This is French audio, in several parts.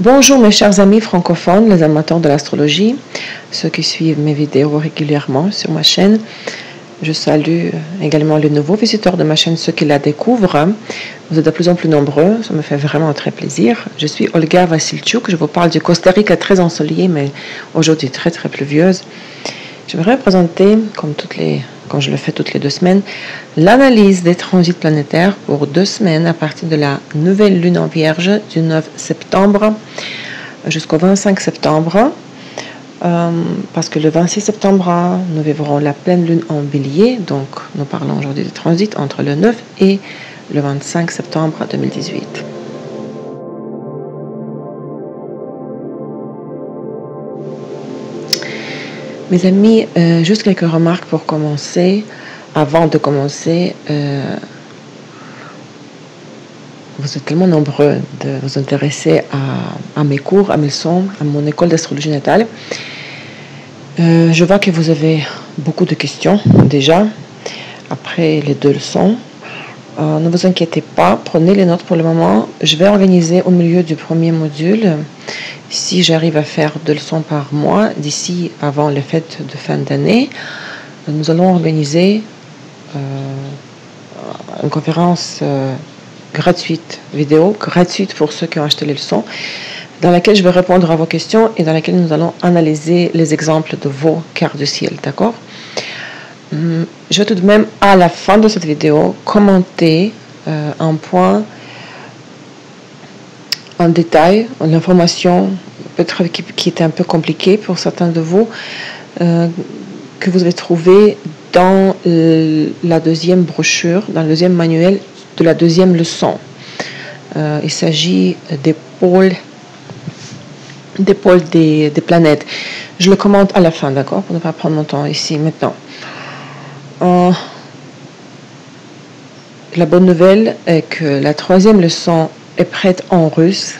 Bonjour mes chers amis francophones, les amateurs de l'astrologie, ceux qui suivent mes vidéos régulièrement sur ma chaîne. Je salue également les nouveaux visiteurs de ma chaîne, ceux qui la découvrent. Vous êtes de plus en plus nombreux, ça me fait vraiment très plaisir. Je suis Olga Vassilchuk, je vous parle du Costa Rica très ensoleillé, mais aujourd'hui très pluvieuse. J'aimerais présenter, comme je le fais toutes les 2 semaines, l'analyse des transits planétaires pour 2 semaines à partir de la nouvelle lune en Vierge du 9 septembre jusqu'au 25 septembre. Parce que le 26 septembre, nous vivrons la pleine lune en Bélier, donc nous parlons aujourd'hui de transit entre le 9 et le 25 septembre 2018. Mes amis, juste quelques remarques pour commencer. Avant de commencer, vous êtes tellement nombreux de vous intéresser à mes cours, à mes leçons, à mon école d'astrologie natale. Je vois que vous avez beaucoup de questions déjà, après les 2 leçons. Ne vous inquiétez pas, prenez les notes pour le moment. Je vais organiser au milieu du premier module, si j'arrive à faire 2 leçons par mois, d'ici avant les fêtes de fin d'année, nous allons organiser une conférence gratuite, vidéo gratuite pour ceux qui ont acheté les leçons, dans laquelle je vais répondre à vos questions et dans laquelle nous allons analyser les exemples de vos cartes du ciel, d'accord? Je vais tout de même, à la fin de cette vidéo, commenter un point en détail, l'information peut-être qui était un peu compliquée pour certains de vous, que vous avez trouvé dans la 2e brochure, dans le 2e manuel de la 2e leçon. Il s'agit des pôles des planètes. Je le commente à la fin, d'accord, pour ne pas prendre mon temps ici maintenant. La bonne nouvelle est que la 3e leçon est prête en russe.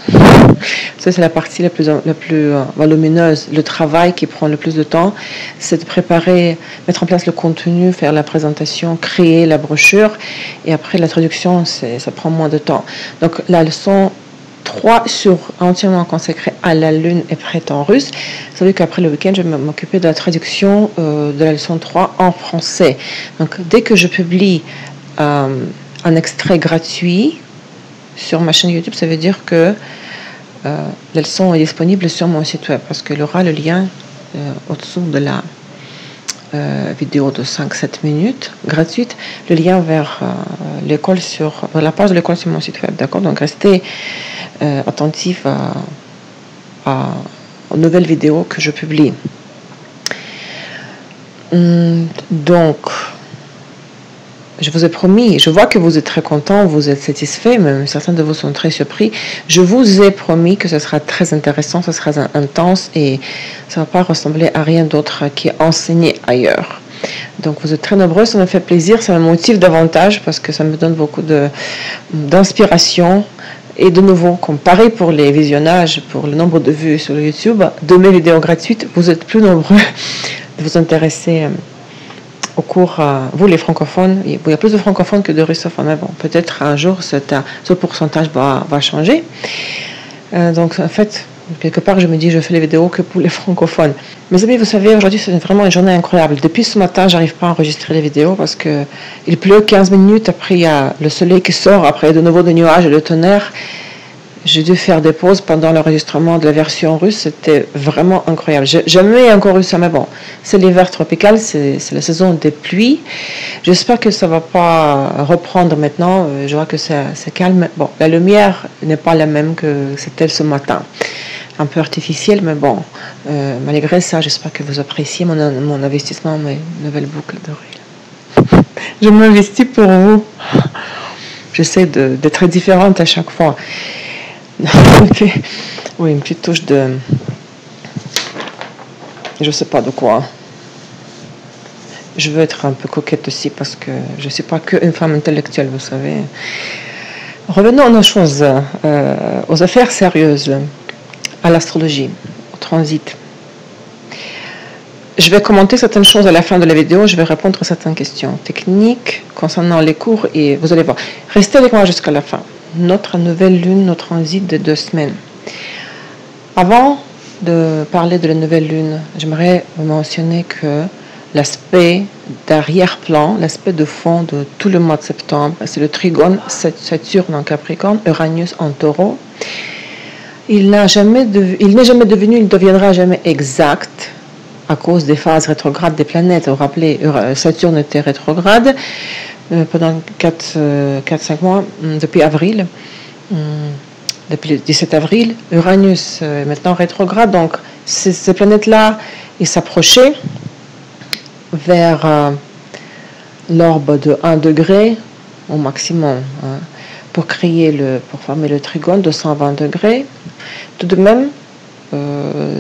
Ça, c'est la partie la plus volumineuse. Le travail qui prend le plus de temps, c'est de préparer, mettre en place le contenu, faire la présentation, créer la brochure. Et après, la traduction, ça prend moins de temps. Donc, la leçon 3 entièrement consacrée à la Lune est prête en russe. Vous savez qu'après le week-end, je vais m'occuper de la traduction de la leçon 3 en français. Donc, dès que je publie un extrait gratuit sur ma chaîne YouTube, ça veut dire que la leçon est disponible sur mon site web, parce qu'il y aura le lien au-dessous de la vidéo de 5-7 minutes gratuite, le lien vers l'école vers la page de l'école sur mon site web, d'accord? Donc restez attentifs aux nouvelles vidéos que je publie. Donc je vous ai promis, je vois que vous êtes très contents, vous êtes satisfaits, même certains de vous sont très surpris. Je vous ai promis que ce sera très intéressant, ce sera intense et ça ne va pas ressembler à rien d'autre qui est enseigné ailleurs. Donc vous êtes très nombreux, ça me fait plaisir, ça me motive davantage parce que ça me donne beaucoup d'inspiration. Et de nouveau, comme pareil pour les visionnages, pour le nombre de vues sur YouTube, de mes vidéos gratuites, vous êtes plus nombreux de vous intéresser au cours, vous les francophones, il y a plus de francophones que de russophones, mais bon, peut-être un jour ce pourcentage va changer. Donc en fait, quelque part, je me dis, je fais les vidéos que pour les francophones. Mes amis, vous savez, aujourd'hui, c'est vraiment une journée incroyable. Depuis ce matin, j'arrive pas à enregistrer les vidéos parce que il pleut 15 minutes, après il y a le soleil qui sort, après de nouveau des nuages et le tonnerre. J'ai dû faire des pauses pendant l'enregistrement de la version russe, c'était vraiment incroyable. Jamais encore eu ça, mais bon, c'est l'hiver tropical, c'est la saison des pluies. J'espère que ça ne va pas reprendre maintenant, je vois que c'est calme. Bon, la lumière n'est pas la même que c'était ce matin, un peu artificielle, mais bon, malgré ça, j'espère que vous appréciez mon investissement, mes nouvelles boucles d'oreilles. Je m'investis pour vous. J'essaie d'être différente à chaque fois. Oui, une petite touche de... Je sais pas de quoi. Je veux être un peu coquette aussi parce que je ne suis pas qu'une femme intellectuelle, vous savez. Revenons à nos choses, aux affaires sérieuses, à l'astrologie, au transit. Je vais commenter certaines choses à la fin de la vidéo, je vais répondre à certaines questions techniques concernant les cours et vous allez voir. Restez avec moi jusqu'à la fin. Notre nouvelle lune, notre transit de 2 semaines. Avant de parler de la nouvelle lune, j'aimerais mentionner que l'aspect d'arrière-plan, l'aspect de fond de tout le mois de septembre, c'est le trigone Saturne en Capricorne, Uranus en Taureau. Il n'est jamais devenu, il ne deviendra jamais exact à cause des phases rétrogrades des planètes. Vous vous rappelez, Saturne était rétrograde pendant 4-5 mois, depuis avril. Depuis le 17 avril, Uranus est maintenant rétrograde. Donc, ces planètes-là, ils s'approchaient vers l'orbe de 1 degré au maximum, hein, pour former le trigone de 120 degrés. Tout de même,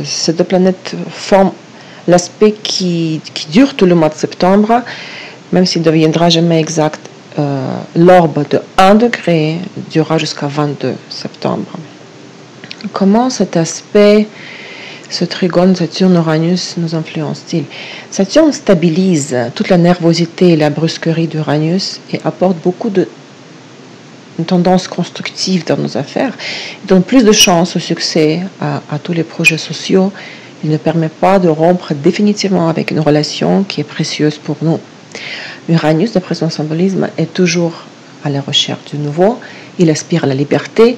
ces deux planètes forment l'aspect qui dure tout le mois de septembre, même s'il ne deviendra jamais exact. L'orbe de 1 degré durera jusqu'à 22 septembre. Comment cet aspect, ce trigone Saturne-Uranus nous influence-t-il? Saturne stabilise toute la nervosité et la brusquerie d'Uranus et apporte beaucoup de tendances constructives dans nos affaires. Il donne plus de chances au succès à tous les projets sociaux. Il ne permet pas de rompre définitivement avec une relation qui est précieuse pour nous. Uranus, d'après son symbolisme, est toujours à la recherche du nouveau. Il aspire à la liberté.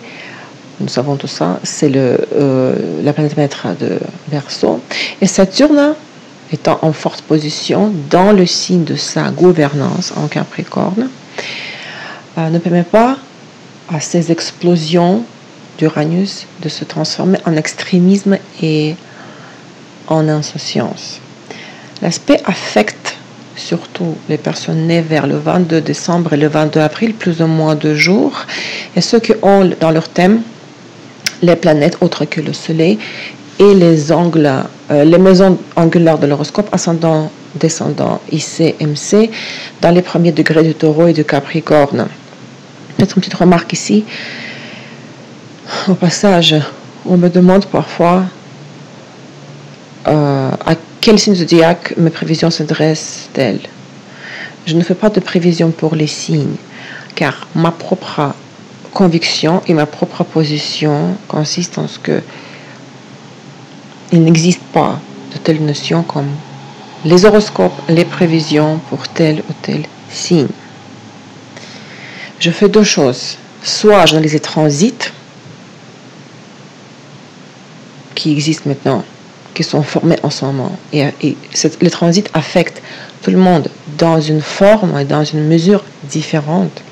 Nous savons tout ça. C'est la planète maître de Verseau. Et Saturne, étant en forte position dans le signe de sa gouvernance en Capricorne, ne permet pas à ces explosions d'Uranus de se transformer en extrémisme et en insouciance. L'aspect affecte surtout les personnes nées vers le 22 décembre et le 22 avril, plus ou moins 2 jours, et ceux qui ont dans leur thème les planètes autres que le Soleil et les maisons angulaires de l'horoscope, ascendant, descendant, IC, MC, dans les premiers degrés du Taureau et du Capricorne. Peut-être une petite remarque ici. Au passage, on me demande parfois à quel signe zodiaque mes prévisions s'adressent-elles. Je ne fais pas de prévision pour les signes, car ma propre conviction et ma propre position consistent en ce que il n'existe pas de telles notions comme les horoscopes, les prévisions pour tel ou tel signe. Je fais 2 choses. Soit j'analyse les transits qui existent maintenant, qui sont formés en ce moment. Et les transits affectent tout le monde dans une forme et dans une mesure différente.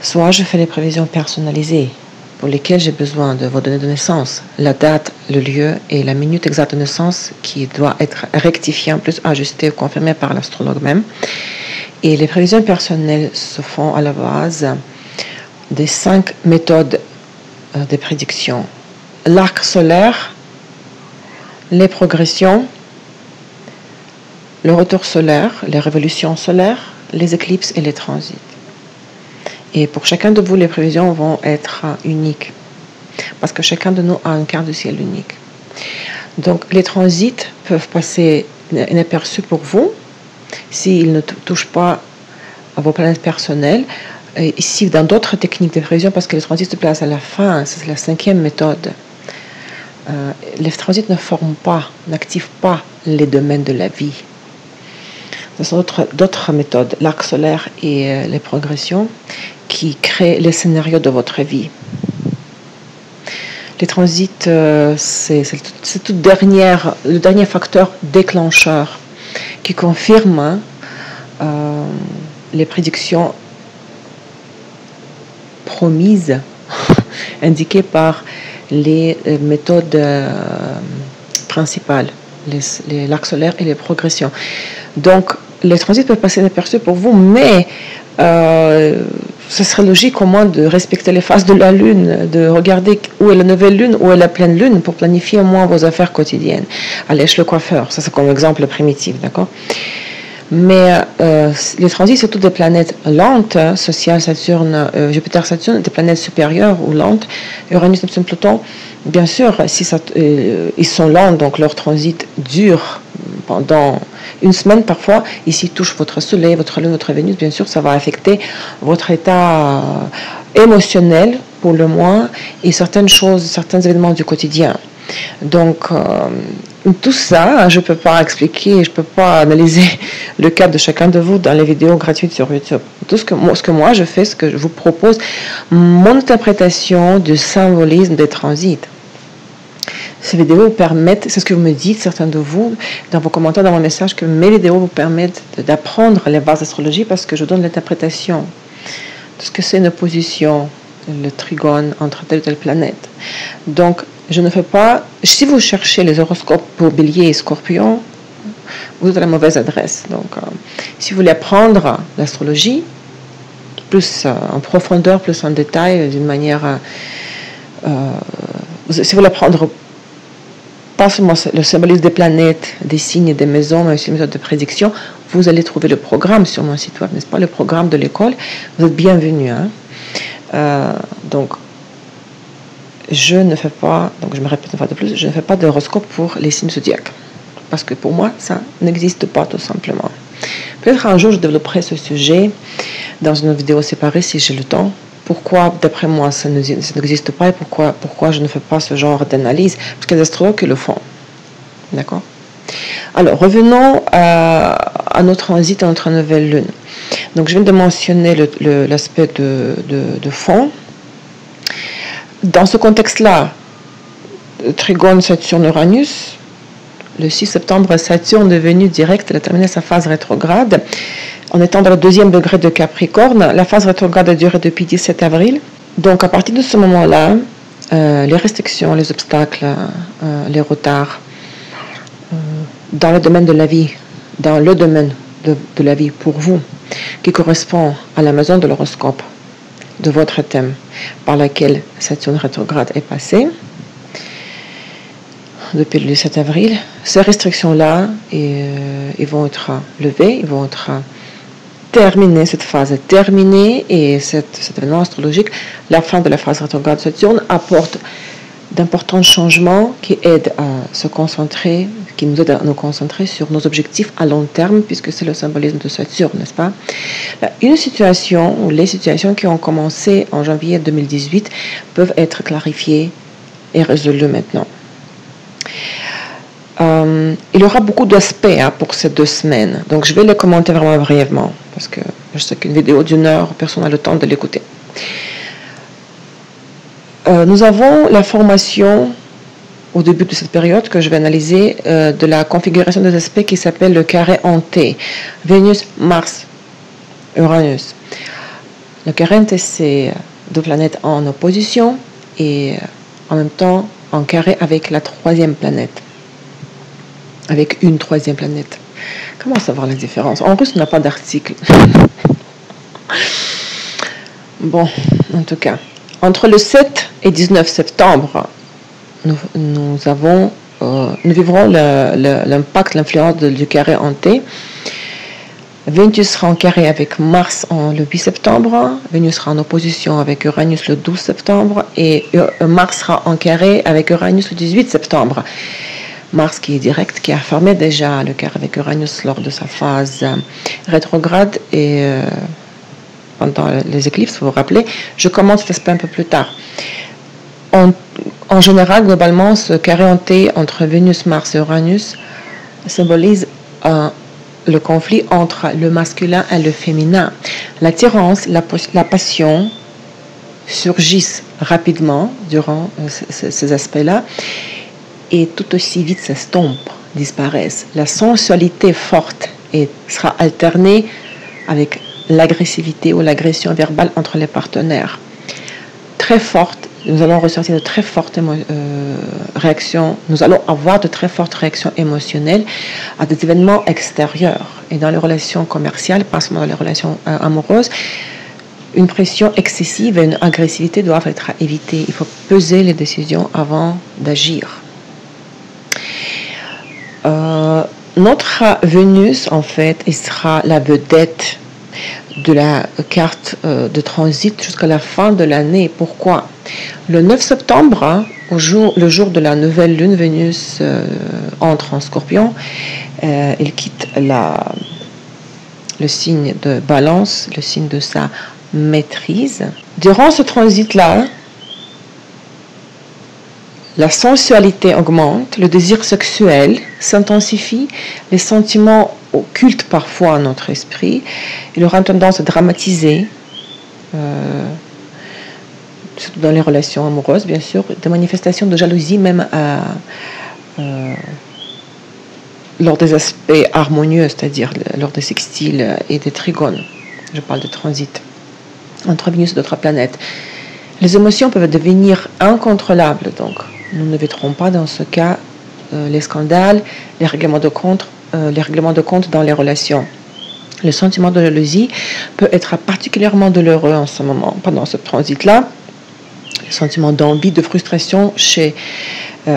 Soit je fais les prévisions personnalisées pour lesquelles j'ai besoin de vos données de naissance, la date, le lieu et la minute exacte de naissance qui doit être rectifiée, en plus ajustée ou confirmée par l'astrologue même. Et les prévisions personnelles se font à la base des 5 méthodes de prédiction. L'arc solaire, les progressions, le retour solaire, les révolutions solaires, les éclipses et les transits. Et pour chacun de vous, les prévisions vont être uniques, parce que chacun de nous a un quart de ciel unique. Donc les transits peuvent passer inaperçus pour vous, s'ils ne touchent pas à vos planètes personnelles. Et ici, dans d'autres techniques de prévision, parce que les transits se placent à la fin, c'est la 5e méthode. Les transits ne forment pas, n'activent pas les domaines de la vie. Ce sont d'autres méthodes, l'arc solaire et les progressions, qui créent les scénarios de votre vie. Les transits, c'est le dernier facteur déclencheur qui confirme les prédictions promises, indiquées par les méthodes principales, l'arc solaire et les progressions. Donc, les transits peuvent passer inaperçus pour vous, mais ce serait logique au moins de respecter les phases de la Lune, de regarder où est la nouvelle Lune, où est la pleine Lune, pour planifier au moins vos affaires quotidiennes. Allez, chez le coiffeur, ça c'est comme exemple primitif, d'accord? Mais les transits, c'est toutes des planètes lentes, sociales, Saturne, Jupiter, Saturne, des planètes supérieures ou lentes, Uranus, Neptune, Pluton. Bien sûr, si ils sont lents, donc leur transit dure pendant une semaine parfois. Ici touche votre Soleil, votre Lune, votre Vénus. Bien sûr, ça va affecter votre état émotionnel pour le mois et certaines choses, certains événements du quotidien. Donc, tout ça, je ne peux pas expliquer, je ne peux pas analyser le cas de chacun de vous dans les vidéos gratuites sur YouTube. Tout ce que moi je fais, ce que je vous propose, mon interprétation du symbolisme des transits. Ces vidéos vous permettent, c'est ce que vous me dites, certains de vous, dans vos commentaires, dans vos messages, que mes vidéos vous permettent d'apprendre les bases d'astrologie parce que je donne l'interprétation de ce que c'est une opposition, le trigone entre telle ou telle planète. Donc, je ne fais pas... Si vous cherchez les horoscopes pour Bélier et Scorpion, vous êtes à la mauvaise adresse. Donc, si vous voulez apprendre l'astrologie, plus en profondeur, plus en détail, d'une manière... si vous voulez apprendre pas seulement le symbolisme des planètes, des signes et des maisons, mais aussi les méthodes de prédiction, vous allez trouver le programme sur mon site web, n'est-ce pas, le programme de l'école. Vous êtes bienvenus. Donc, je ne fais pas, donc je me répète une fois de plus, je ne fais pas d'horoscope pour les signes zodiaques. Parce que pour moi, ça n'existe pas tout simplement. Peut-être un jour, je développerai ce sujet dans une vidéo séparée si j'ai le temps. Pourquoi, d'après moi, ça n'existe pas et pourquoi je ne fais pas ce genre d'analyse? Parce qu'il y a des astrologues qui le font. D'accord? Alors, revenons à nos transits, à notre nouvelle lune. Donc, je viens de mentionner l'aspect de fond. Dans ce contexte-là, Trigone, Saturne, Uranus, le 6 septembre, Saturne est venu direct, elle a terminé sa phase rétrograde. En étant dans le 2e degré de Capricorne, la phase rétrograde a duré depuis 17 avril. Donc, à partir de ce moment-là, les restrictions, les obstacles, les retards, dans le domaine de la vie, dans le domaine de la vie pour vous, qui correspond à la maison de l'horoscope de votre thème, par laquelle Saturne rétrograde est passée, depuis le 17 avril, ces restrictions-là, ils vont être levées, ils vont être terminées, cette phase est terminée, et cet événement astrologique, la fin de la phase rétrograde de Saturne, apporte d'importants changements qui aident à se concentrer, qui nous aident à nous concentrer sur nos objectifs à long terme, puisque c'est le symbolisme de Saturne, n'est-ce pas? Une situation, ou les situations qui ont commencé en janvier 2018 peuvent être clarifiées et résolues maintenant. Il y aura beaucoup d'aspects pour ces 2 semaines, donc je vais les commenter vraiment brièvement, parce que je sais qu'une vidéo d'1 heure, personne n'a le temps de l'écouter. Nous avons la formation, au début de cette période, que je vais analyser, de la configuration des aspects qui s'appelle le carré hanté, Vénus, Mars, Uranus. Le carré hanté, c'est 2 planètes en opposition et en même temps en carré avec la 3e planète. Avec une 3e planète. Comment savoir la différence? En russe, on n'a pas d'article. Bon, en tout cas. Entre le 7 et 19 septembre, nous vivrons l'impact, l'influence du carré hanté. Vénus sera en carré avec Mars le 8 septembre, Vénus sera en opposition avec Uranus le 12 septembre et Mars sera en carré avec Uranus le 18 septembre. Mars qui est direct, qui a fermé déjà le carré avec Uranus lors de sa phase rétrograde et pendant les éclipses, vous vous rappelez, je commence cet aspect un peu plus tard. En général, globalement, ce carré hanté entre Vénus, Mars et Uranus symbolise le conflit entre le masculin et le féminin. L'attirance, la passion surgissent rapidement durant ces aspects-là et tout aussi vite s'estompent, disparaissent. La sensualité forte sera alternée avec l'agressivité ou l'agression verbale entre les partenaires. Très forte, nous allons ressortir de très fortes réactions, nous allons avoir de très fortes réactions émotionnelles à des événements extérieurs. Et dans les relations commerciales, pas seulement dans les relations amoureuses, une pression excessive et une agressivité doivent être évitées. Il faut peser les décisions avant d'agir. Notre Vénus, en fait, il sera la vedette de la carte de transit jusqu'à la fin de l'année. Pourquoi? Le 9 septembre, le jour de la nouvelle lune, Vénus entre en Scorpion. Il quitte le signe de Balance, le signe de sa maîtrise. Durant ce transit-là, la sensualité augmente, le désir sexuel s'intensifie, les sentiments occultent parfois notre esprit, il aura tendance à dramatiser, surtout dans les relations amoureuses, bien sûr, des manifestations de jalousie, même lors des aspects harmonieux, c'est-à-dire lors des sextiles et des trigones. Je parle de transit entre Vénus et d'autres planètes. Les émotions peuvent devenir incontrôlables, donc nous n'éviterons pas dans ce cas les scandales, les règlements de compte dans les relations. Le sentiment de jalousie peut être particulièrement douloureux en ce moment, pendant ce transit-là. Le sentiment d'envie, de frustration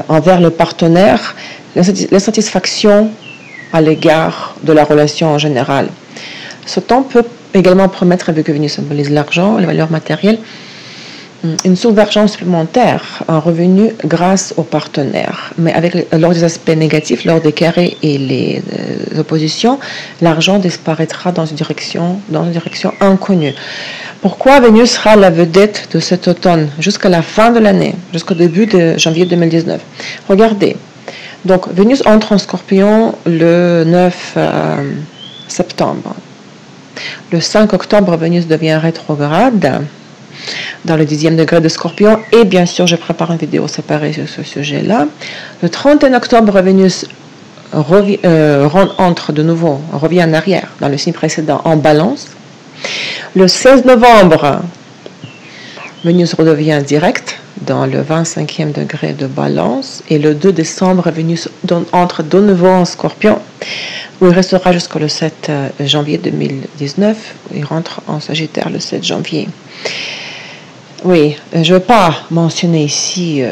envers le partenaire, l'insatisfaction à l'égard de la relation en général. Ce temps peut également promettre, vu que Vénus symbolise l'argent, les valeurs matérielles, une subvergence supplémentaire, un revenu grâce au partenaire. Mais lors des aspects négatifs, lors des carrés et les oppositions, l'argent disparaîtra dans une direction inconnue. Pourquoi Vénus sera la vedette de cet automne jusqu'à la fin de l'année, jusqu'au début de janvier 2019? Regardez. Donc, Vénus entre en Scorpion le 9 septembre. Le 5 octobre, Vénus devient rétrograde dans le 10e degré de Scorpion. Et bien sûr, je prépare une vidéo séparée sur ce sujet-là. Le 31 octobre, Vénus entre de nouveau, revient en arrière dans le signe précédent en Balance. Le 16 novembre, Vénus redevient direct dans le 25e degré de Balance. Et le 2 décembre, Vénus entre de nouveau en Scorpion, où il restera jusqu'au 7 janvier 2019. Il rentre en Sagittaire le 7 janvier. Oui, je ne vais pas mentionner ici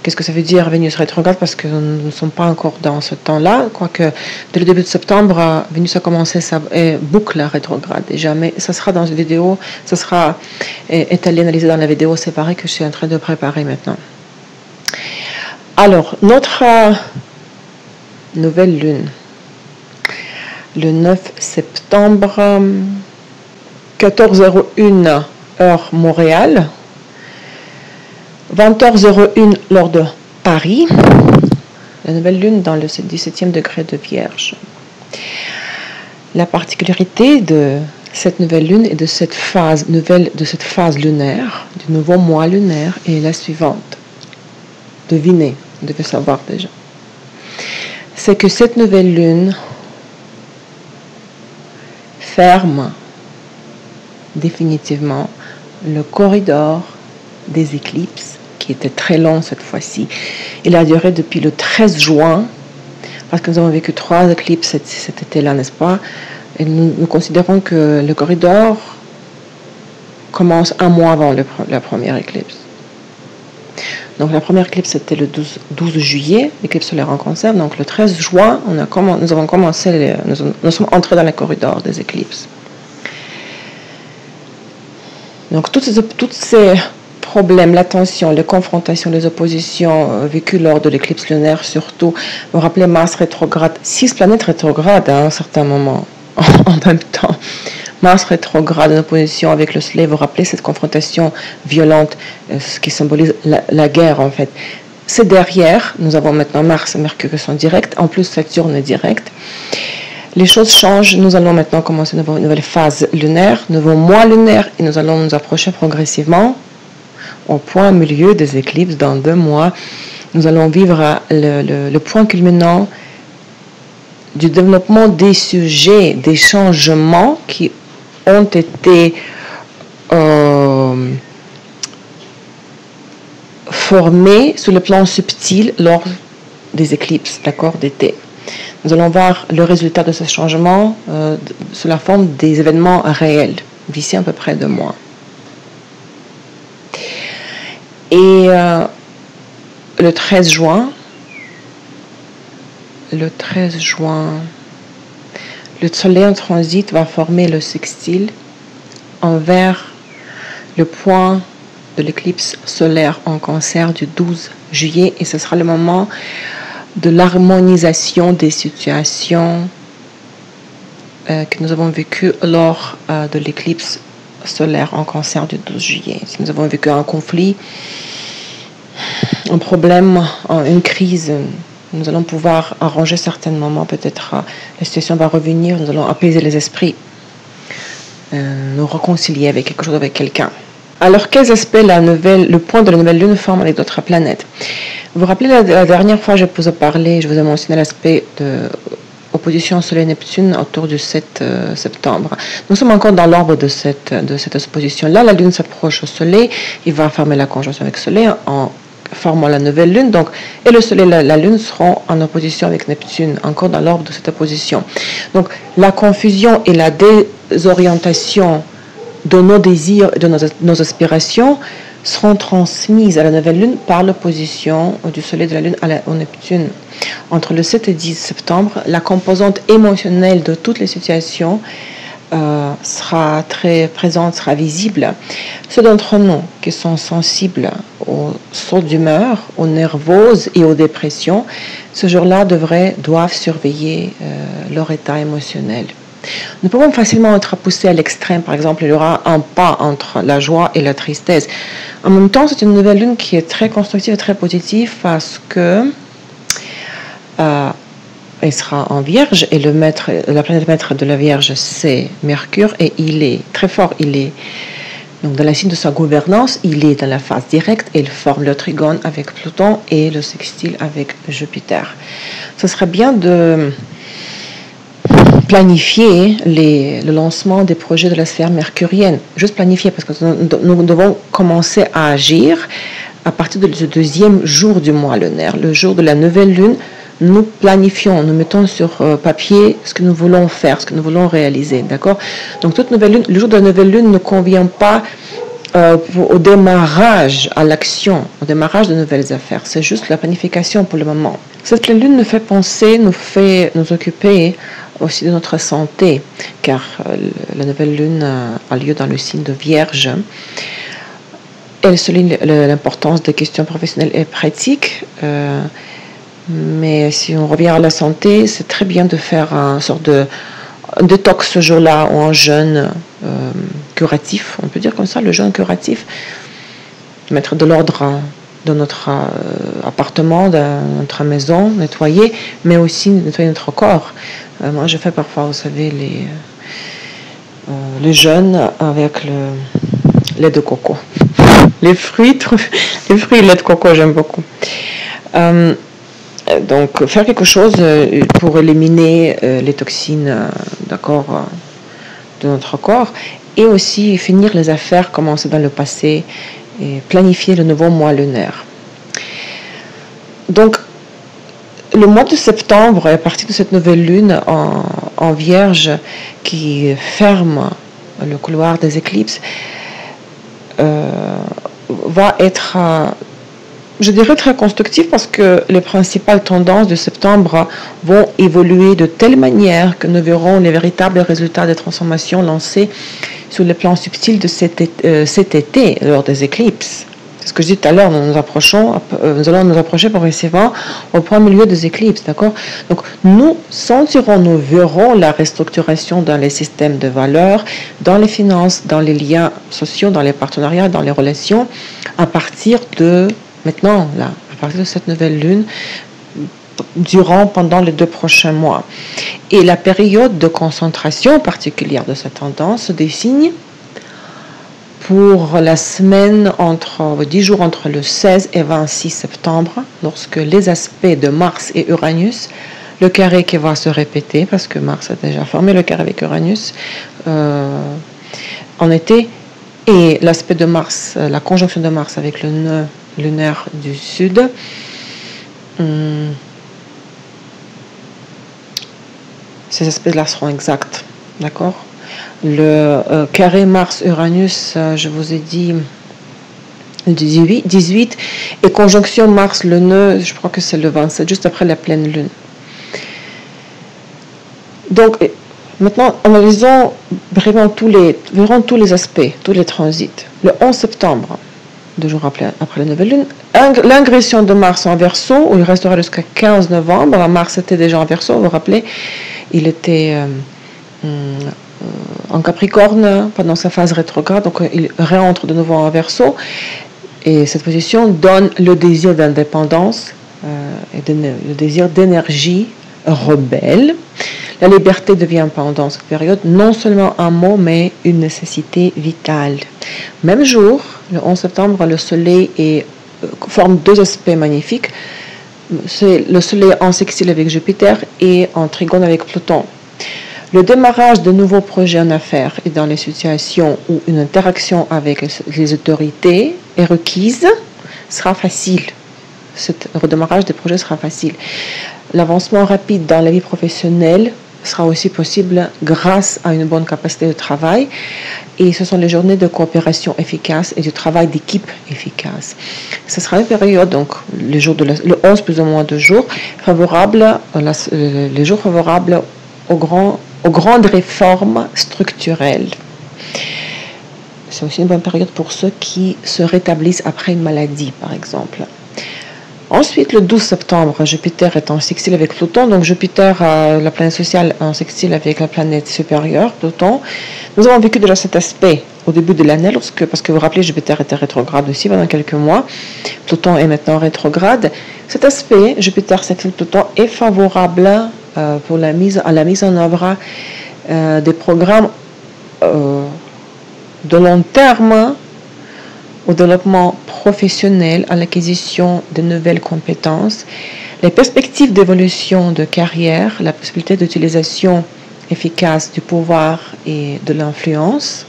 qu'est-ce que ça veut dire Vénus rétrograde, parce que nous ne sommes pas encore dans ce temps-là. Quoique, dès le début de septembre, Vénus a commencé sa boucle rétrograde déjà. Mais ça sera dans une vidéo, ça sera étalé, analysé dans la vidéo séparée que je suis en train de préparer maintenant. Alors, notre nouvelle lune, le 9 septembre, 14h01 heure Montréal, 20h01 l'heure de Paris, la nouvelle lune dans le 17e degré de Vierge. La particularité de cette nouvelle lune et de cette phase lunaire, du nouveau mois lunaire, est la suivante. Devinez, vous devez savoir déjà. C'est que cette nouvelle lune ferme définitivement le corridor des éclipses, qui était très long cette fois-ci. Il a duré depuis le 13 juin, parce que nous avons vécu 3 éclipses cet été-là, n'est-ce pas? Et nous considérons que le corridor commence un mois avant la première éclipse. Donc la première éclipse, c'était le 12 juillet, l'éclipse solaire en Cancer. Donc le 13 juin, nous sommes entrés dans le corridor des éclipses. Donc, tous ces problèmes, la tension, les confrontations, les oppositions vécues lors de l'éclipse lunaire, surtout, vous rappelez Mars rétrograde, 6 planètes rétrogrades à un certain moment, en même temps. Mars rétrograde en opposition avec le Soleil, vous rappelez cette confrontation violente, ce qui symbolise la guerre en fait. C'est derrière, nous avons maintenant Mars et Mercure qui sont directs, en plus Saturne est direct. Les choses changent, nous allons maintenant commencer une nouvelle phase lunaire, nouveau mois lunaire, et nous allons nous approcher progressivement au point milieu des éclipses dans 2 mois. Nous allons vivre le point culminant du développement des sujets, des changements qui ont été formés sur le plan subtil lors des éclipses, d'accord, d'été. Nous allons voir le résultat de ce changement sous la forme des événements réels, d'ici à peu près 2 mois. Et le 13 juin, le Soleil en transit va former le sextile envers le point de l'éclipse solaire en Cancer du 12 juillet, et ce sera le moment de l'harmonisation des situations que nous avons vécues lors de l'éclipse solaire en Cancer du 12 juillet. Si nous avons vécu un conflit, un problème, une crise, nous allons pouvoir arranger certains moments, peut-être la situation va revenir, nous allons apaiser les esprits, nous réconcilier avec quelque chose, avec quelqu'un. Alors, quels aspects le point de la nouvelle lune forme avec d'autres planètes? Vous vous rappelez, la dernière fois, je vous ai parlé, je vous ai mentionné l'aspect de opposition Soleil-Neptune autour du 7 septembre. Nous sommes encore dans l'ordre de cette opposition-là. La lune s'approche au Soleil, il va former la conjonction avec le Soleil en formant la nouvelle lune. Donc, et le Soleil et la lune seront en opposition avec Neptune, encore dans l'ordre de cette opposition. Donc, la confusion et la désorientation de nos désirs et de nos aspirations seront transmises à la nouvelle lune par l'opposition du Soleil et de la lune au Neptune. Entre le 7 et 10 septembre, la composante émotionnelle de toutes les situations sera très présente, sera visible. Ceux d'entre nous qui sont sensibles aux sauts d'humeur, aux nervoses et aux dépressions, ce jour-là doivent surveiller leur état émotionnel. Nous pouvons facilement être poussés à l'extrême. Par exemple, il y aura un pas entre la joie et la tristesse. En même temps, c'est une nouvelle lune qui est très constructive et très positive parce que elle sera en Vierge et la planète maître de la Vierge, c'est Mercure et il est très fort. Il est donc dans la signe de sa gouvernance, il est dans la phase directe et il forme le trigone avec Pluton et le sextile avec Jupiter. Ce serait bien de planifier le lancement des projets de la sphère mercurienne. Juste planifier parce que nous devons commencer à agir à partir du deuxième jour du mois lunaire, le jour de la nouvelle lune. Nous planifions, nous mettons sur papier ce que nous voulons faire, ce que nous voulons réaliser, d'accord? Donc toute nouvelle lune, le jour de la nouvelle lune ne convient pas au démarrage, à l'action, au démarrage de nouvelles affaires. C'est juste la planification pour le moment. Cette pleine lune nous fait penser, nous fait nous occuper aussi de notre santé, car la nouvelle lune a lieu dans le signe de Vierge. Elle souligne l'importance des questions professionnelles et pratiques. Mais si on revient à la santé, c'est très bien de faire une sorte de détox ce jour-là ou un jeûne curatif, on peut dire comme ça, le jeûne curatif, mettre de l'ordre dans notre appartement, dans notre maison, nettoyer, mais aussi nettoyer notre corps. Moi, je fais parfois, vous savez, les jeûnes avec le lait de coco. Les fruits et lait de coco, j'aime beaucoup. Donc, faire quelque chose pour éliminer les toxines, d'accord, de notre corps, et aussi finir les affaires commencées dans le passé et planifier le nouveau mois lunaire. Donc, le mois de septembre, à partir de cette nouvelle lune en Vierge qui ferme le couloir des éclipses, va être, je dirais, très constructif parce que les principales tendances de septembre vont évoluer de telle manière que nous verrons les véritables résultats des transformations lancées sur le plan subtil de cet été lors des éclipses. C'est ce que je dis tout à l'heure, nous allons nous approcher progressivement au point milieu des éclipses, d'accord? Donc, nous verrons la restructuration dans les systèmes de valeurs, dans les finances, dans les liens sociaux, dans les partenariats, dans les relations, à partir de maintenant, là, à partir de cette nouvelle lune, pendant les 2 prochains mois. Et la période de concentration particulière de cette tendance se dessine pour la semaine 10 jours entre le 16 et 26 septembre, lorsque les aspects de Mars et Uranus, le carré qui va se répéter, parce que Mars a déjà formé le carré avec Uranus en été, et l'aspect de Mars, la conjonction de Mars avec le nœud lunaire du Sud, ces aspects-là seront exacts, d'accord? Le carré Mars-Uranus, je vous ai dit, le 18, et conjonction Mars, le nœud, je crois que c'est le 27, juste après la pleine lune. Donc, maintenant, analysons vraiment tous les aspects, tous les transits. Le 11 septembre, 2 jours après la nouvelle lune, l'ingression de Mars en Verseau, où il restera jusqu'à 15 novembre. Mars était déjà en Verseau, vous vous rappelez, il était en Capricorne pendant sa phase rétrograde, donc il réentre de nouveau en Verseau. Et cette position donne le désir d'indépendance et le désir d'énergie rebelle. La liberté devient pendant cette période non seulement un mot, mais une nécessité vitale. Même jour, le 11 septembre, le Soleil forme deux aspects magnifiques. C'est le Soleil en sextile avec Jupiter et en trigone avec Pluton. Le démarrage de nouveaux projets en affaires et dans les situations où une interaction avec les autorités est requise sera facile. Ce redémarrage des projets sera facile. L'avancement rapide dans la vie professionnelle sera aussi possible grâce à une bonne capacité de travail. Et ce sont les journées de coopération efficace et du travail d'équipe efficace. Ce sera une période, donc le 11 plus ou moins de jours, les jours favorables aux grandes réformes structurelles. C'est aussi une bonne période pour ceux qui se rétablissent après une maladie, par exemple. Ensuite, le 12 septembre, Jupiter est en sextile avec Pluton. Donc Jupiter, la planète sociale, en sextile avec la planète supérieure, Pluton. Nous avons vécu déjà cet aspect au début de l'année, parce que vous vous rappelez, Jupiter était rétrograde aussi pendant quelques mois. Pluton est maintenant rétrograde. Cet aspect, Jupiter sextile Pluton, est favorable pour la mise en œuvre des programmes de long terme au développement professionnel, à l'acquisition de nouvelles compétences, les perspectives d'évolution de carrière, la possibilité d'utilisation efficace du pouvoir et de l'influence,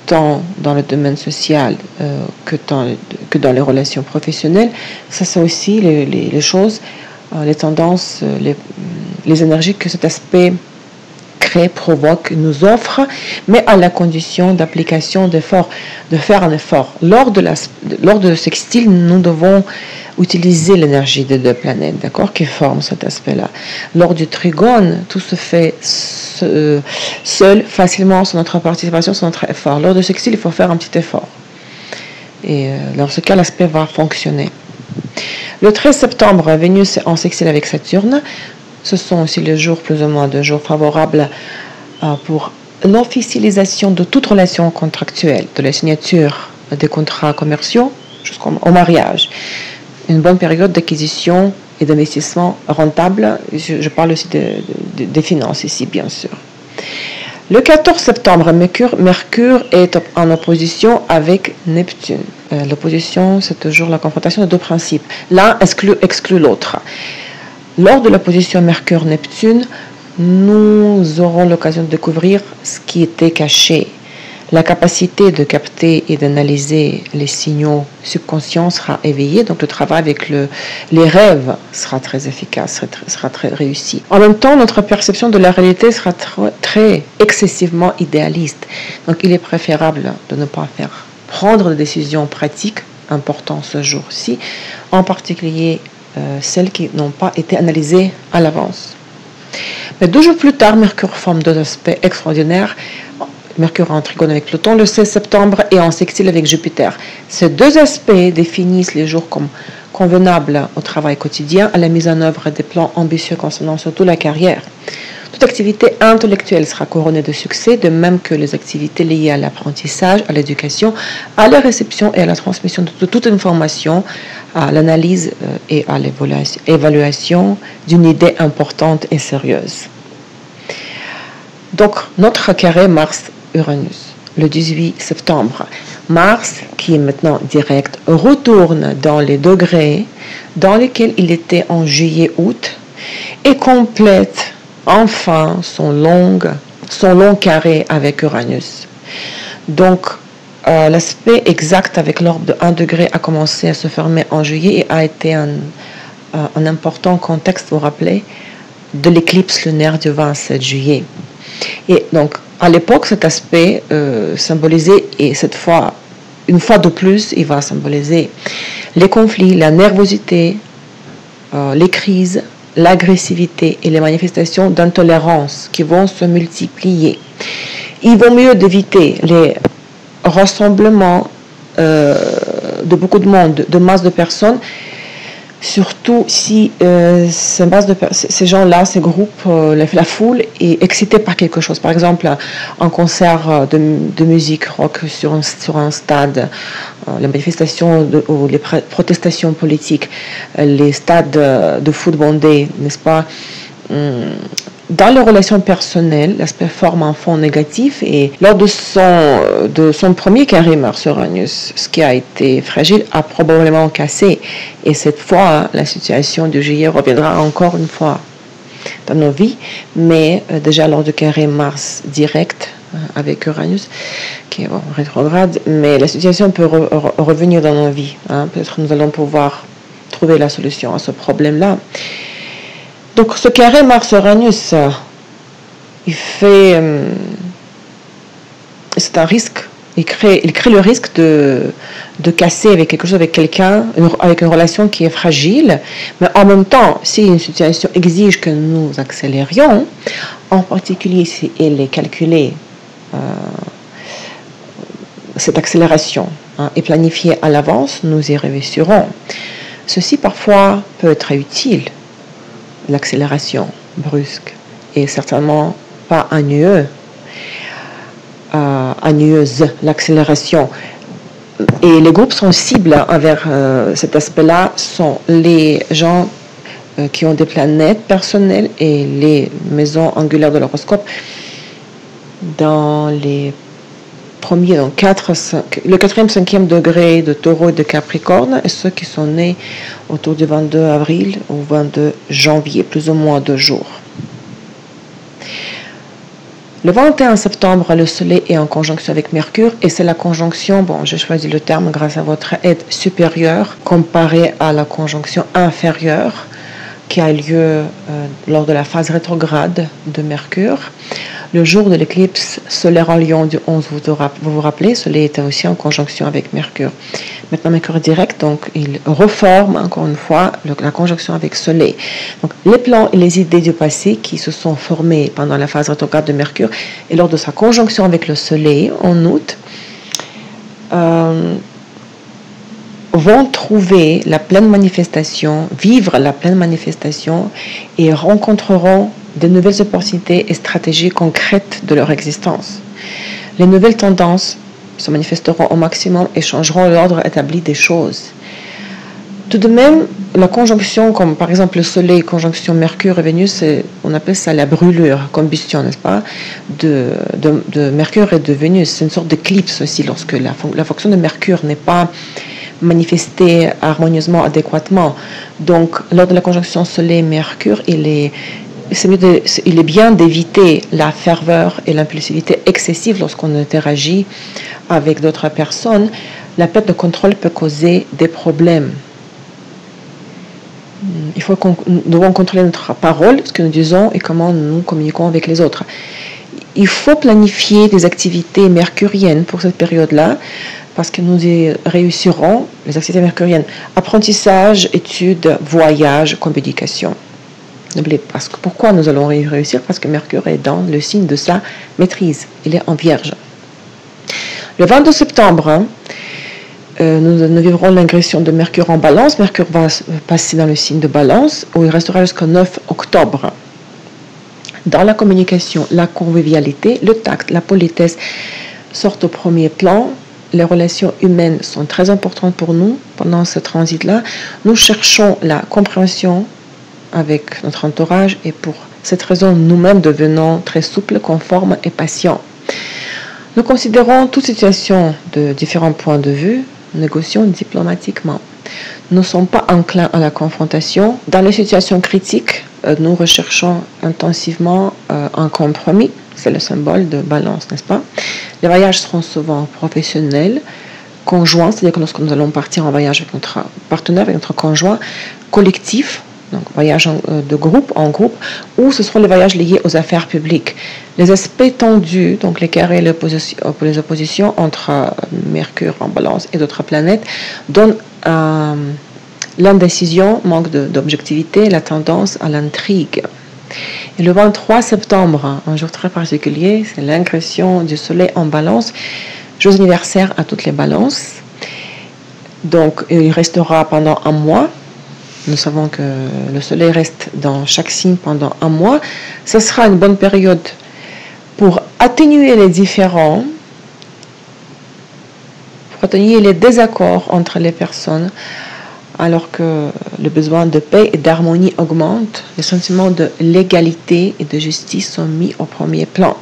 tant dans le domaine social que dans les relations professionnelles. Ça, c'est aussi les choses, les tendances, les énergies que cet aspect provoque, nous offre, mais à la condition d'application d'efforts, de faire un effort. Lors de sextile, nous devons utiliser l'énergie des deux planètes, d'accord, qui forment cet aspect-là. Lors du trigone, tout se fait seul, facilement, sans notre participation, sans notre effort. Lors du sextile, il faut faire un petit effort. Et dans ce cas, l'aspect va fonctionner. Le 13 septembre, Vénus est en sextile avec Saturne. Ce sont aussi les jours, plus ou moins, de jours favorables pour l'officialisation de toute relation contractuelle, de la signature des contrats commerciaux jusqu'au mariage. Une bonne période d'acquisition et d'investissement rentable. Je parle aussi des finances ici, bien sûr. Le 14 septembre, Mercure est en opposition avec Neptune. L'opposition, c'est toujours la confrontation de deux principes. L'un exclut l'autre. Lors de l'opposition Mercure-Neptune, nous aurons l'occasion de découvrir ce qui était caché. La capacité de capter et d'analyser les signaux subconscients sera éveillée, donc le travail avec les rêves sera très efficace, sera très réussi. En même temps, notre perception de la réalité sera très excessivement idéaliste. Donc il est préférable de ne pas prendre de décisions pratiques importantes ce jour-ci, en particulier celles qui n'ont pas été analysées à l'avance. Mais 2 jours plus tard, Mercure forme deux aspects extraordinaires. Mercure en trigone avec Pluton le 16 septembre et en sextile avec Jupiter. Ces deux aspects définissent les jours comme convenables au travail quotidien, à la mise en œuvre des plans ambitieux concernant surtout la carrière. Toute activité intellectuelle sera couronnée de succès, de même que les activités liées à l'apprentissage, à l'éducation, à la réception et à la transmission de toute information, à l'analyse et à l'évaluation d'une idée importante et sérieuse. Donc, notre carré Mars-Uranus, le 18 septembre. Mars, qui est maintenant direct, retourne dans les degrés dans lesquels il était en juillet-août et complète enfin son long carré avec Uranus. Donc, l'aspect exact avec l'orbe de 1 degré a commencé à se former en juillet et a été un important contexte, vous vous rappelez, de l'éclipse lunaire du 27 juillet. Et donc, à l'époque, cet aspect symbolisait, et cette fois, une fois de plus, il va symboliser les conflits, la nervosité, les crises, l'agressivité et les manifestations d'intolérance qui vont se multiplier. Il vaut mieux d'éviter les rassemblements de beaucoup de monde, de masse de personnes, Surtout si ces gens-là, ces groupes, la foule est excitée par quelque chose. Par exemple, un concert de musique rock sur un stade, les manifestations ou les protestations politiques, les stades de foot bondés, n'est-ce pas? Dans les relations personnelles, l'aspect forme un fond négatif et lors de son premier carré Mars Uranus, ce qui a été fragile a probablement cassé. Et cette fois, la situation du juillet reviendra encore une fois dans nos vies, mais déjà lors du carré Mars direct avec Uranus, qui est rétrograde, mais la situation peut revenir dans nos vies. Peut-être nous allons pouvoir trouver la solution à ce problème-là. Donc ce carré Mars-Uranus, c'est un risque. Il crée le risque de casser avec quelque chose, avec quelqu'un, avec une relation qui est fragile. Mais en même temps, si une situation exige que nous accélérions, en particulier si elle est calculée, cette accélération est planifiée à l'avance, nous y réussirons. Ceci parfois peut être utile. L'accélération brusque et certainement pas ennuyeuse, l'accélération. Et les groupes sensibles envers cet aspect-là sont les gens qui ont des planètes personnelles et les maisons angulaires de l'horoscope dans les premiers, donc le 4e, 5e degré de Taureau et de Capricorne, et ceux qui sont nés autour du 22 avril ou 22 janvier, plus ou moins 2 jours. Le 21 septembre, le Soleil est en conjonction avec Mercure, et c'est la conjonction, j'ai choisi le terme grâce à votre aide, supérieure, comparée à la conjonction inférieure, qui a lieu lors de la phase rétrograde de Mercure. Le jour de l'éclipse solaire en Lion du 11, vous vous rappelez, Soleil était aussi en conjonction avec Mercure. Maintenant, Mercure est direct, donc il reforme encore une fois la conjonction avec Soleil. Donc, les plans et les idées du passé qui se sont formés pendant la phase rétrograde de Mercure et lors de sa conjonction avec le Soleil en août, vont trouver la pleine manifestation, vivre la pleine manifestation et rencontreront de nouvelles opportunités et stratégies concrètes de leur existence. Les nouvelles tendances se manifesteront au maximum et changeront l'ordre établi des choses. Tout de même, la conjonction, comme par exemple le Soleil, conjonction Mercure et Vénus, on appelle ça la brûlure, combustion, n'est-ce pas, de Mercure et de Vénus. C'est une sorte d'éclipse aussi lorsque la fonction de Mercure n'est pas manifestée harmonieusement, adéquatement. Donc, lors de la conjonction Soleil-Mercure, il est bien d'éviter la ferveur et l'impulsivité excessive lorsqu'on interagit avec d'autres personnes. La perte de contrôle peut causer des problèmes. Nous devons contrôler notre parole, ce que nous disons et comment nous communiquons avec les autres. Il faut planifier des activités mercuriennes pour cette période-là, parce que nous y réussirons, les activités mercuriennes, apprentissage, études, voyage, communication. N'oubliez pas, pourquoi nous allons y réussir? Parce que Mercure est dans le signe de sa maîtrise, il est en Vierge. Le 22 septembre, nous vivrons l'ingression de Mercure en Balance. Mercure va passer dans le signe de Balance, où il restera jusqu'au 9 octobre. Dans la communication, la convivialité, le tact, la politesse sortent au premier plan. Les relations humaines sont très importantes pour nous pendant ce transit-là. Nous cherchons la compréhension avec notre entourage et pour cette raison, nous-mêmes devenons très souples, conformes et patients. Nous considérons toute situation de différents points de vue, négocions diplomatiquement. Nous ne sommes pas enclins à la confrontation. Dans les situations critiques, nous recherchons intensivement un compromis. C'est le symbole de Balance, n'est-ce pas? Les voyages seront souvent professionnels, conjoints, c'est-à-dire que lorsque nous allons partir en voyage avec notre partenaire, avec notre conjoint, collectif, donc voyage de groupe en groupe, ou ce seront les voyages liés aux affaires publiques. Les aspects tendus, donc les carrés et les oppositions entre Mercure en Balance et d'autres planètes, donnent l'indécision, manque d'objectivité, la tendance à l'intrigue. Et le 23 septembre, un jour très particulier, c'est l'ingression du Soleil en Balance, jour anniversaire à toutes les balances. Donc, il restera pendant un mois. nous savons que le soleil reste dans chaque signe pendant un mois. Ce sera une bonne période pour atténuer les différends, pour atténuer les désaccords entre les personnes, alors que le besoin de paix et d'harmonie augmente. Les sentiments de l'égalité et de justice sont mis au premier plan.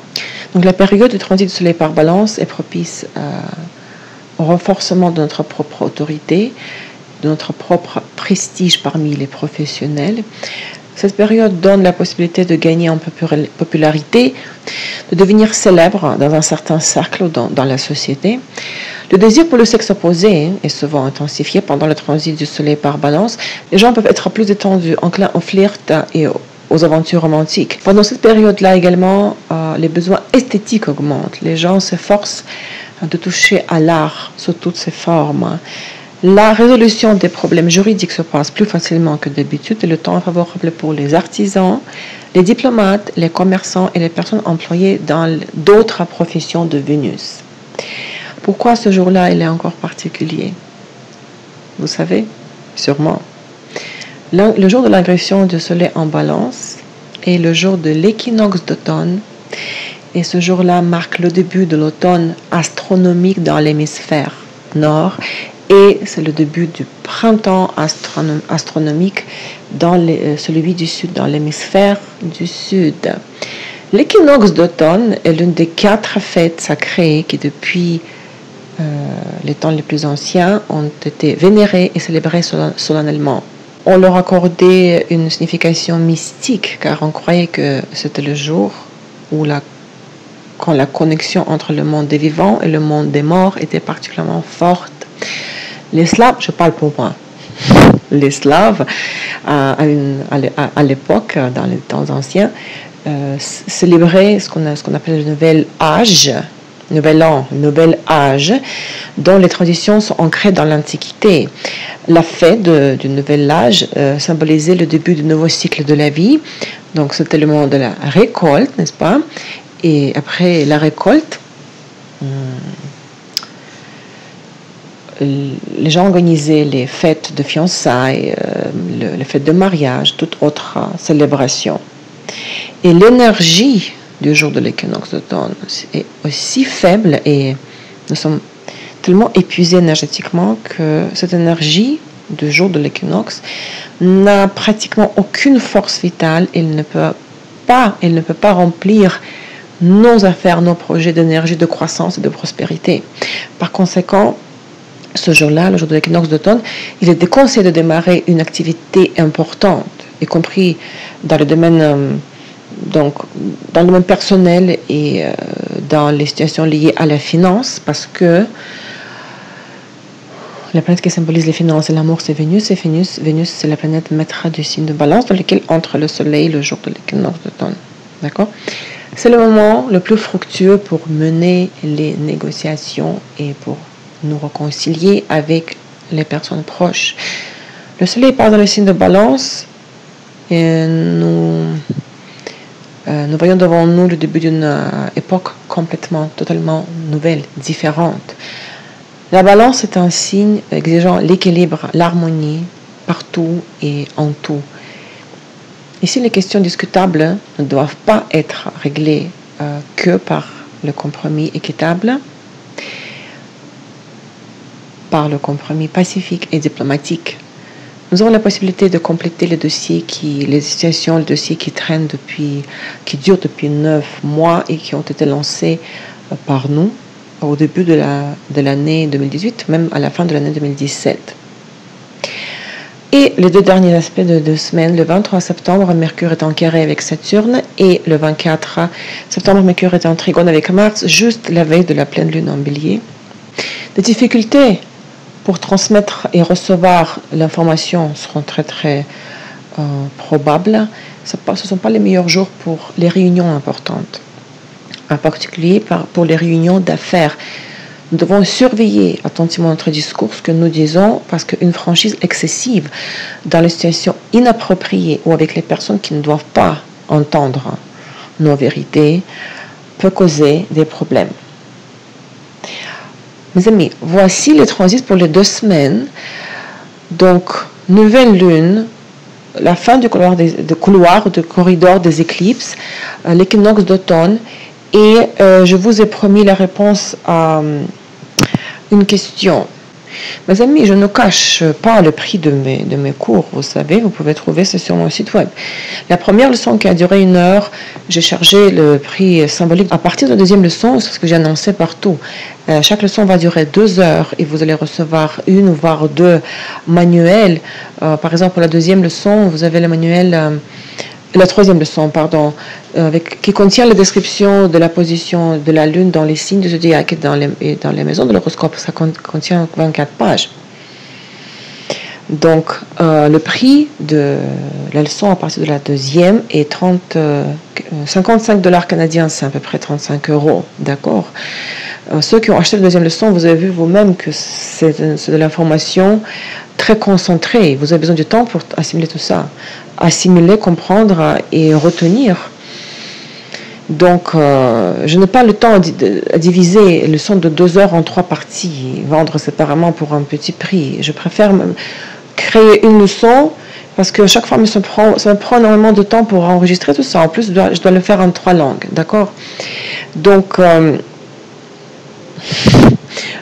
Donc la période de transit du soleil par balance est propice au renforcement de notre propre autorité, de notre propre prestige parmi les professionnels. Cette période donne la possibilité de gagner en popularité, de devenir célèbre dans un certain cercle ou dans la société. Le désir pour le sexe opposé est souvent intensifié pendant le transit du soleil par balance. Les gens peuvent être plus détendus, enclins au flirt et aux aventures romantiques. Pendant cette période-là également, les besoins esthétiques augmentent. Les gens s'efforcent de toucher à l'art sous toutes ses formes. La résolution des problèmes juridiques se passe plus facilement que d'habitude et le temps est favorable pour les artisans, les diplomates, les commerçants et les personnes employées dans d'autres professions de Vénus. Pourquoi ce jour-là, il est encore particulier? Vous savez, sûrement. Le jour de l'agression du soleil en balance est le jour de l'équinoxe d'automne et ce jour-là marque le début de l'automne astronomique dans l'hémisphère nord et c'est le début du printemps astronomique dans celui du sud, dans l'hémisphère du sud. L'équinoxe d'automne est l'une des 4 fêtes sacrées qui depuis les temps les plus anciens ont été vénérées et célébrées solennellement. On leur accordait une signification mystique car on croyait que c'était le jour où quand la connexion entre le monde des vivants et le monde des morts était particulièrement forte. Les Slaves, je parle pour moi, les Slaves à l'époque, dans les temps anciens, célébraient ce qu'on appelle le nouvel âge, nouvel an, nouvel âge, dont les traditions sont ancrées dans l'Antiquité. La fête du nouvel âge symbolisait le début du nouveau cycle de la vie. Donc c'était le moment de la récolte, n'est-ce pas? Et après la récolte, les gens organisaient les fêtes de fiançailles, les fêtes de mariage, toute autre célébration. Et l'énergie du jour de l'équinoxe d'automne est aussi faible et nous sommes tellement épuisés énergétiquement que cette énergie du jour de l'équinoxe n'a pratiquement aucune force vitale. Elle ne peut pas remplir nos affaires, nos projets d'énergie, de croissance et de prospérité. Par conséquent, ce jour-là, le jour de l'équinoxe d'automne, il est déconseillé de démarrer une activité importante, y compris dans le domaine personnel et dans les situations liées à la finance, parce que la planète qui symbolise les finances et l'amour, c'est Vénus, et Vénus, c'est la planète maître du signe de Balance, dans lequel entre le soleil le jour de l'équinoxe d'automne. D'accord? C'est le moment le plus fructueux pour mener les négociations et pour nous réconcilier avec les personnes proches. Le soleil part dans le signe de Balance et nous voyons devant nous le début d'une époque totalement nouvelle, différente. La Balance est un signe exigeant l'équilibre, l'harmonie, partout et en tout. Ici, les questions discutables ne doivent pas être réglées que par le compromis équitable, par le compromis pacifique et diplomatique. Nous avons la possibilité de compléter les dossiers les dossiers qui durent depuis 9 mois et qui ont été lancés par nous au début de l'année 2018, même à la fin de l'année 2017. Et les 2 derniers aspects de 2 semaines, le 23 septembre, Mercure est en carré avec Saturne et le 24 septembre, Mercure est en trigone avec Mars, juste la veille de la pleine lune en Bélier. Des difficultés pour transmettre et recevoir l'information seront très très probables. Ce ne sont pas les meilleurs jours pour les réunions importantes, en particulier pour les réunions d'affaires. Nous devons surveiller attentivement notre discours, ce que nous disons, parce qu'une franchise excessive dans les situations inappropriées ou avec les personnes qui ne doivent pas entendre nos vérités peut causer des problèmes. Mes amis, voici les transits pour les 2 semaines. Donc, nouvelle lune la fin du couloir, du corridor des éclipses, l'équinoxe d'automne, et je vous ai promis la réponse à une question. Mes amis, je ne cache pas le prix de mes cours, vous savez, vous pouvez trouver ça sur mon site web. La première leçon qui a duré 1 heure, j'ai chargé le prix symbolique. À partir de la deuxième leçon, c'est ce que j'ai annoncé partout. Chaque leçon va durer 2 heures et vous allez recevoir 1 ou voire 2 manuels. Par exemple, pour la deuxième leçon, vous avez le manuel... La troisième leçon, pardon, qui contient la description de la position de la Lune dans les signes du zodiaque et dans les maisons de l'horoscope. Ça contient 24 pages. Donc, le prix de la leçon à partir de la deuxième est 55 $ canadiens, c'est à peu près 35 €, d'accord? Ceux qui ont acheté la deuxième leçon, vous avez vu vous-même que c'est de l'information très concentrée. Vous avez besoin du temps pour assimiler tout ça. Assimiler, comprendre et retenir. Donc, je n'ai pas le temps à diviser la leçon de 2 heures en 3 parties, vendre séparément pour un petit prix. Je préfère créer une leçon parce que chaque fois, ça me prend énormément de temps pour enregistrer tout ça. En plus, je dois le faire en 3 langues, d'accord? Donc,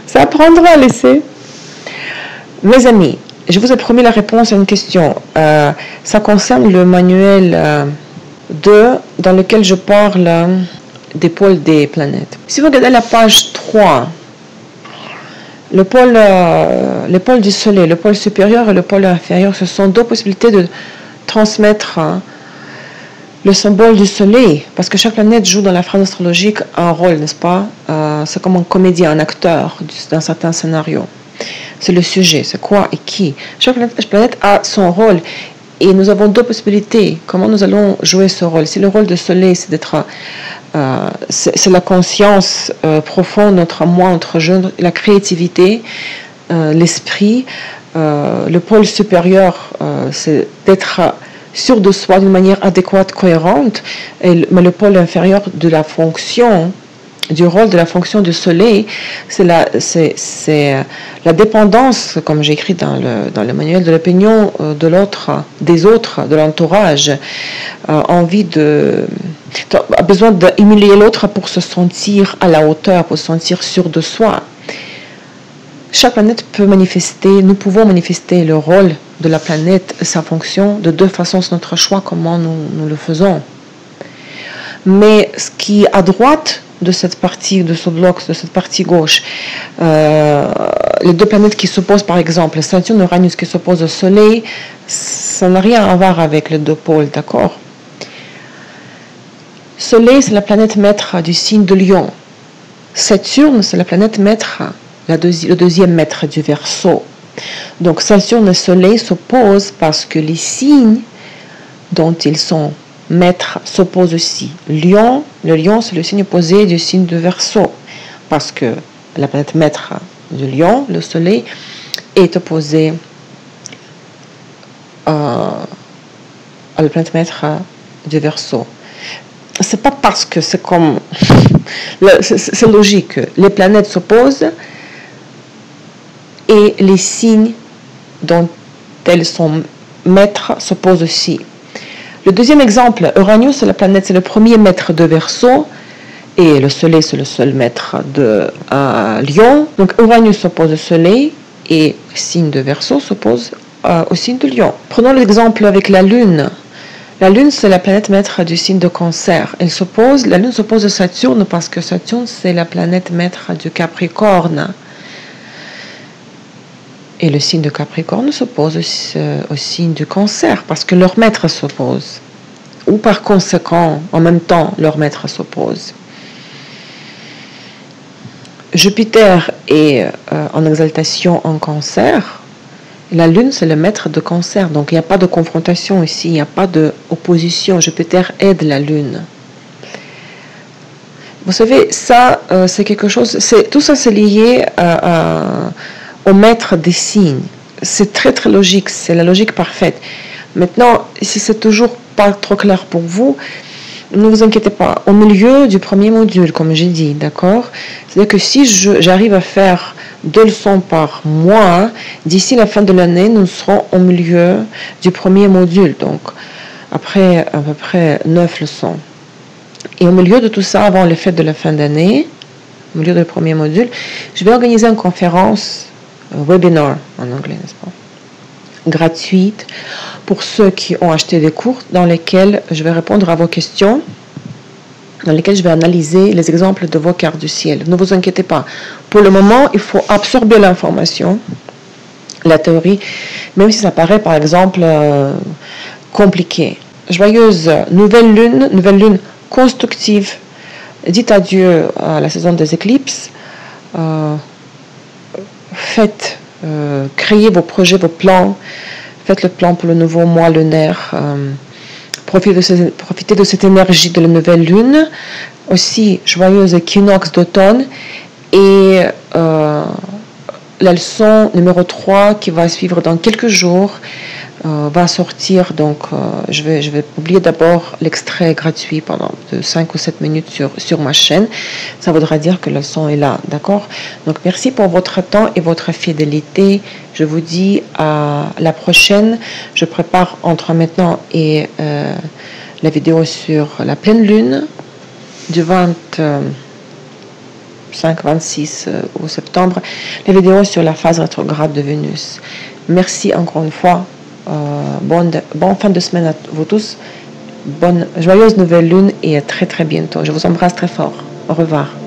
ça prendra à laisser. Mes amis, je vous ai promis la réponse à une question. Ça concerne le manuel 2 dans lequel je parle des pôles des planètes. Si vous regardez la page 3, les pôles du Soleil, le pôle supérieur et le pôle inférieur, ce sont 2 possibilités de transmettre le symbole du Soleil, parce que chaque planète joue dans la phrase astrologique un rôle, n'est-ce pas? C'est comme un comédien, un acteur d'un certain scénario. C'est le sujet, c'est quoi et qui. Chaque planète a son rôle et nous avons 2 possibilités. Comment nous allons jouer ce rôle? Si le rôle du Soleil, c'est d'être, c'est la conscience profonde, notre moi, notre je, la créativité, l'esprit. Le pôle supérieur, c'est d'être sûr de soi d'une manière adéquate, cohérente. Mais le pôle inférieur de la fonction, du rôle de la fonction du Soleil, c'est la dépendance, comme j'ai écrit dans le manuel, de l'opinion de l'autre, des autres, de l'entourage, besoin d'humilier l'autre pour se sentir à la hauteur, pour se sentir sûr de soi. Chaque planète peut manifester, nous pouvons manifester le rôle de la planète, sa fonction, de 2 façons, c'est notre choix, comment nous le faisons. Mais ce qui est à droite de cette partie, de ce bloc, de cette partie gauche, les 2 planètes qui s'opposent, par exemple, Saturne et Uranus qui s'opposent au Soleil, ça n'a rien à voir avec les 2 pôles, d'accord? Soleil, c'est la planète maître du signe de Lion. Saturne, c'est la planète maître, le deuxième maître du Verseau. Donc Saturne et Soleil s'opposent parce que les signes dont ils sont maîtres s'opposent aussi. Le Lion, c'est le signe opposé du signe de Verseau, parce que la planète maître du Lion, le Soleil, est opposé à la planète maître du Verseau. C'est pas parce que c'est comme... c'est logique. Les planètes s'opposent et les signes dont elles sont maîtres s'opposent aussi. Le deuxième exemple, Uranus, c'est la planète, c'est le premier maître de Verseau, et le Soleil, c'est le seul maître de Lion. Donc Uranus s'oppose au Soleil, et le signe de Verseau s'oppose au signe de Lion. Prenons l'exemple avec la Lune. La Lune, c'est la planète maître du signe de Cancer. La Lune s'oppose à Saturne parce que Saturne, c'est la planète maître du Capricorne. Et le signe de Capricorne s'oppose au signe du Cancer parce que leur maître s'oppose. Ou par conséquent, en même temps, leur maître s'oppose. Jupiter est en exaltation en Cancer. La Lune, c'est le maître de Cancer. Donc, il n'y a pas de confrontation ici. Il n'y a pas d'opposition. Jupiter aide la Lune. Vous savez, ça, c'est quelque chose... Tout ça, c'est lié au maître des signes. C'est très, très logique. C'est la logique parfaite. Maintenant, si c'est toujours pas trop clair pour vous, ne vous inquiétez pas. Au milieu du premier module, comme j'ai dit, d'accord? C'est-à-dire que si j'arrive à faire 2 leçons par mois. D'ici la fin de l'année, nous serons au milieu du premier module, donc après à peu près 9 leçons. Et au milieu de tout ça, avant les fêtes de la fin d'année, au milieu du premier module, je vais organiser une conférence, webinar en anglais, n'est-ce pas, gratuite pour ceux qui ont acheté des cours, dans lesquels je vais répondre à vos questions, dans lesquels je vais analyser les exemples de vos cartes du ciel. Ne vous inquiétez pas. Pour le moment, il faut absorber l'information, la théorie, même si ça paraît, par exemple, compliqué. Joyeuse nouvelle lune constructive. Dites adieu à la saison des éclipses. Faites, créez vos projets, vos plans. Faites le plan pour le nouveau mois lunaire. Profitez de cette énergie de la nouvelle lune. Aussi, joyeuse équinoxe d'automne. Et la leçon numéro 3 qui va suivre dans quelques jours va sortir. Donc, je vais publier d'abord l'extrait gratuit pendant 5 ou 7 minutes sur ma chaîne. Ça voudra dire que la leçon est là. D'accord? Donc, merci pour votre temps et votre fidélité. Je vous dis à la prochaine. Je prépare entre maintenant et la vidéo sur la pleine lune du 25-26 au septembre, la vidéo sur la phase rétrograde de Vénus. Merci encore une fois. Bonne fin de semaine à vous tous. Bonne joyeuse nouvelle lune et à très très bientôt. Je vous embrasse très fort. Au revoir.